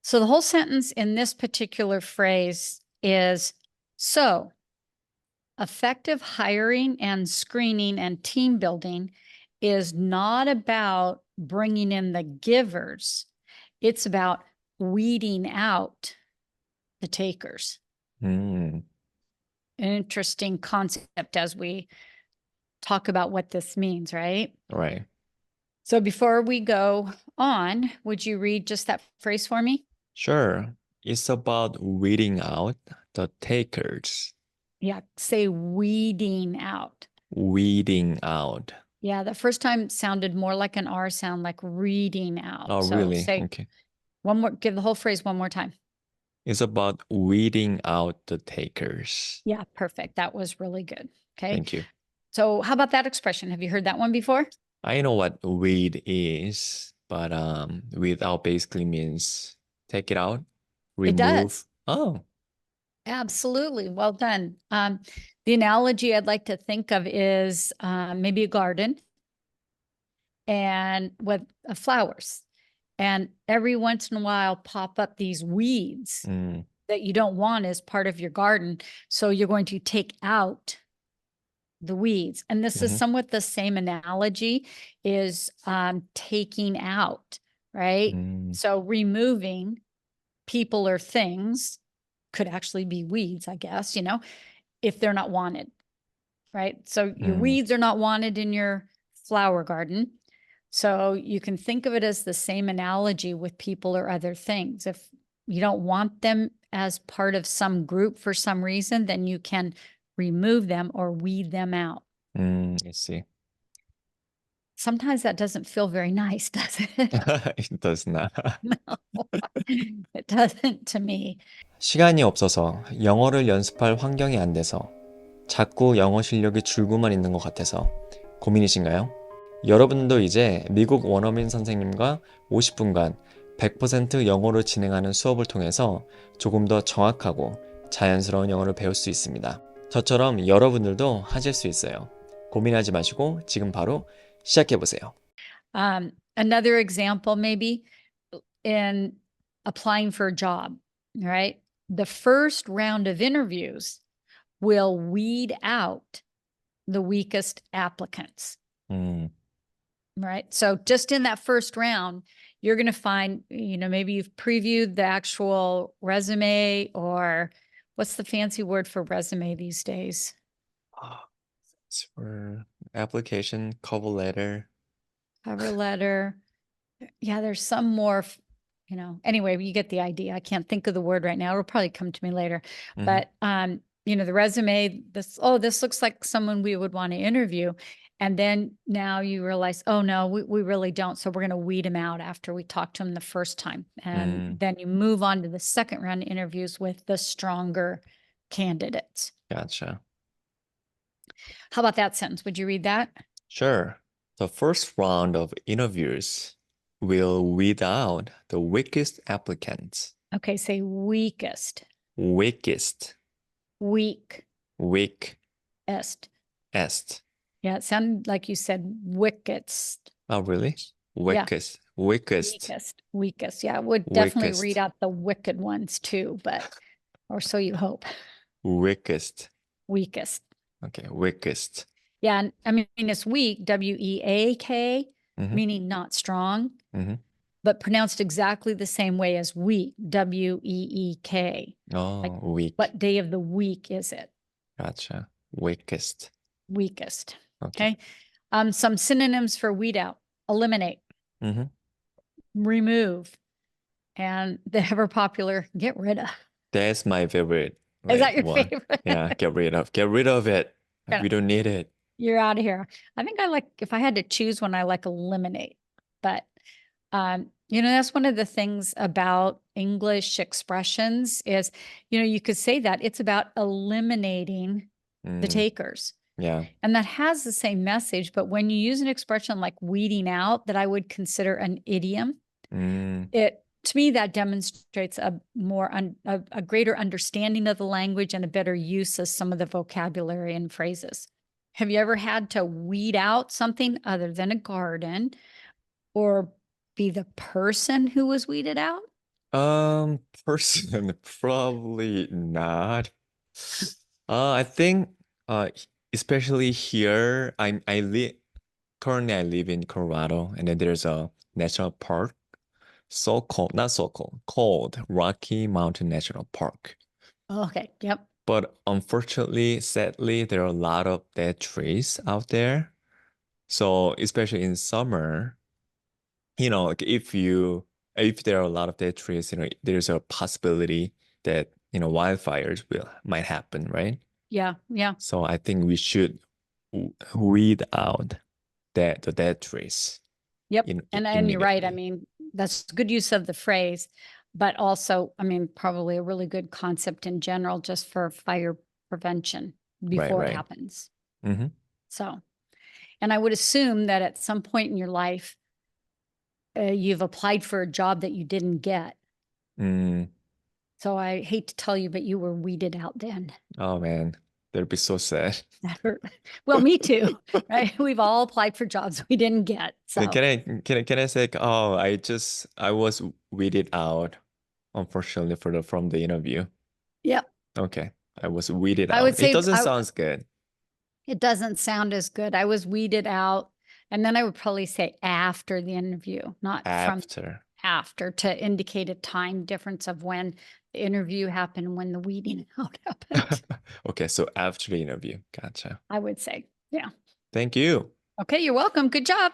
So the whole sentence in this particular phrase is, so effective hiring and screening and team building is not about bringing in the givers. It's about weeding out the takers. Mm, An interesting concept as we talk about what this means, right? right. So before we go on, would you read just that phrase for me? Sure. It's about weeding out the takers. Yeah, say weeding out. Weeding out. Yeah, the first time sounded more like an R sound, like reading out. Oh, So really? say Okay. one more, give the whole phrase one more time. It's about weeding out the takers. Yeah, perfect. That was really good. Okay. Thank you. So how about that expression? Have you heard that one before? I know what weed is, but weed out basically means take it out, It does. remove. Oh, Absolutely. Well done. The analogy I'd like to think of is maybe a garden and with flowers. And every once in a while pop up these weeds mm, that you don't want as part of your garden. So you're going to take out the weeds. And this is mhm, somewhat the same analogy is taking out, right? mm, So removing people or things could actually be weeds, I guess, if they're not wanted, right? So your mm, weeds are not wanted in your flower garden. So you can think of it as the same analogy with people or other things. If you don't want them as part of some group for some reason, then you can remove them or weed them out. I see. Sometimes that doesn't feel very nice, does it? It does not. No, it doesn't to me. 시간이 없어서 영어를 연습할 환경이 안 돼서 자꾸 영어 실력이 줄고만 있는 것 같아서 고민이신가요? 여러분도 이제 미국 원어민 선생님과 50분간 100% 영어로 진행하는 수업을 통해서 조금 더 정확하고 자연스러운 영어를 배울 수 있습니다. 저처럼 여러분들도 하실 수 있어요. 고민하지 마시고 지금 바로 시작해보세요. Another example, maybe in applying for a job, right? The first round of interviews will weed out the weakest applicants, right? So just in that first round, you're going to find, maybe you've previewed the actual resume, or what's the fancy word for resume these days? It's for application, cover letter. Cover letter. Yeah, there's some more, anyway, you get the idea. I can't think of the word right now. It'll probably come to me later. But the resume, this looks like someone we would want to interview. And then now you realize, oh no, we really don't. So we're going to weed them out after we talk to them the first time. And then you move on to the second round of interviews with the stronger candidates. Gotcha. How about that sentence? Would you read that? Sure. The first round of interviews will weed out the weakest applicants. Okay, say weakest. Weakest. Weak. Weak. Est. Est. Yeah, it sounded like you said wickest. Oh, really? Weakest. Yeah. Weakest. Weakest. Yeah, I would definitely Weakest. read out the wicked ones too, or so you hope. Weakest. Weakest. Okay, weakest. Yeah, I mean, it's weak, W-E-A-K, meaning not strong, but pronounced exactly the same way as week, W-E-E-K. Oh, like, weak. What day of the week is it? Gotcha. Weakest. Weakest. Okay. Some synonyms for weed out: eliminate, remove, and the ever popular get rid of. That's my favorite. Is that your one. favorite? Yeah, get rid of. Get rid of it. We don't need it. You're out of here. I think if I had to choose one, I like eliminate. But, that's one of the things about English expressions is, you could say that it's about eliminating the takers. Yeah. And that has the same message. But when you use an expression like weeding out, that I would consider an idiom, to me, that demonstrates a greater understanding of the language and a better use of some of the vocabulary and phrases. Have you ever had to weed out something other than a garden, or be the person who was weeded out? Person, probably not. I think, especially here, I live currently I live in Colorado, and then there's a national park, so called, not so called, called Rocky Mountain National Park. Okay. Yep. But unfortunately, sadly, there are a lot of dead trees out there. So especially in summer, like if there are a lot of dead trees, there's a possibility that, wildfires will might happen, right? Yeah. Yeah. So I think we should weed out the dead trees Yep. And you're right. I immediately. mean, that's good use of the phrase, but also, I mean, probably a really good concept in general just for fire prevention Right, before it right. happens. Mm-hmm. So, and I would assume that at some point in your life, you've applied for a job that you didn't get. Mm. So I hate to tell you, but you were weeded out then. Oh man, that'd be so sad. That hurt. Well, me too, right? We've all applied for jobs we didn't get. Can So, can I say, oh, I was weeded out, unfortunately, from the interview. yep. Okay, I was weeded I would out. It say doesn't sound good. it doesn't sound as good. I was weeded out. And then I would probably say after the interview, not from After. after, to indicate a time difference of when the interview happened, when the weeding out happened. Okay, so after the interview. Gotcha. I would say, yeah. Thank you. Okay, you're welcome. Good job.